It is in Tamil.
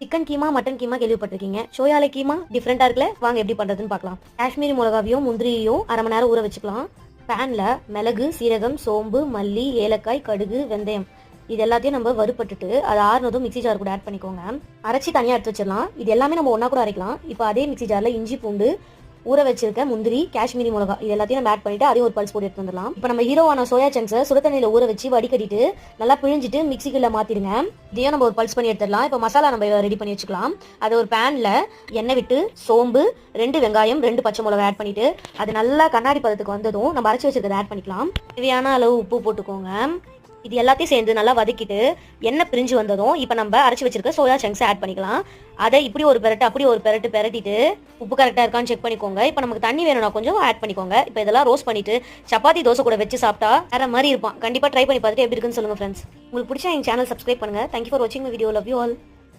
சிக்கன் கீமா மட்டன் கீமா கேள்விப்பட்டிருக்கீங்க. சோயால கீமா டிஃப்ரெண்டா இருக்குல்ல. வாங்க எப்படி பண்றதுன்னு பார்க்கலாம். காஷ்மீரி மிளகாவையும் முந்திரியையும் அரை மணி நேரம் ஊற வச்சுக்கலாம். பேன்ல மிளகு, சீரகம், சோம்பு, மல்லி, ஏலக்காய், கடுகு, வெந்தயம் இது எல்லாத்தையும் நம்ம வறுப்பட்டுட்டு அது ஆறுனதும் மிக்ஸி ஜார் கூட ஆட் பண்ணிக்கோங்க. அரைச்சி தனியாக எடுத்து வச்சிடலாம். இது எல்லாமே நம்ம ஒன்றா கூட அரைக்கலாம். இப்போ அதே மிக்ஸி ஜாரில் இஞ்சி, பூண்டு, ஊற வச்சிருக்க முந்திரி, காஷ்மீரி மிளகா இது எல்லாத்தையும் நம்ம ஆட் பண்ணிட்டு அதையும் ஒரு பல்ஸ் போட்டு எடுத்து வந்துடலாம். இப்போ நம்ம ஹீரோவான சோயா சங்க்ஸை சுட தண்ணியில் ஊற வச்சு வடிகட்டிட்டு நல்லா பிழிஞ்சிட்டு மிக்ஸிக்குள்ள மாத்திடுங்க. இதையும் நம்ம ஒரு பல்ஸ் பண்ணி எடுத்துடலாம். இப்போ மசாலா நம்ம ரெடி பண்ணி வச்சுக்கலாம். அது ஒரு பேன்ல எண்ணெய் விட்டு சோம்பு, 2 வெங்காயம், 2 பச்சை மிளகா ஆட் பண்ணிட்டு அது நல்லா கண்ணாடி பதத்துக்கு வந்ததும் நம்ம அரைச்சி வச்சிருக்கதை ஆட் பண்ணிக்கலாம். தேவையான அளவு உப்பு போட்டுக்கோங்க. இது எல்லாத்தையும் சேர்ந்து நல்லா வதக்கிட்டு எண்ணெய் பிரிஞ்சு வந்ததும் இப்போ நம்ம அரைச்சி வச்சிருக்க சோயா சங்க்ஸை ஆட் பண்ணிக்கலாம். அதை இப்படி ஒரு பெரட்டு அப்படி ஒரு பெரட்டு பெரட்டிட்டு உப்பு கரெக்டாக இருக்கான்னு செக் பண்ணிக்கோங்க. இப்போ நமக்கு தண்ணி வேணும்னா கொஞ்சம் ஆட் பண்ணிக்கோங்க. இப்போ இதெல்லாம் ரோஸ்ட் பண்ணிட்டு சப்பாத்தி தோசை கூட வச்சு சாப்பிட்டா வேற மாதிரி இருப்பான். கண்டிப்பாக ட்ரை பண்ணி பார்த்துட்டு எப்படி இருக்குன்னு சொல்லுங்க ஃப்ரெண்ட்ஸ். உங்களுக்கு பிடிச்சா எங்கள் சேனல் சப்ஸ்கிரைப் பண்ணுங்க. தேங்க்யூ ஃபார் வாட்சிங் my video. Love you all.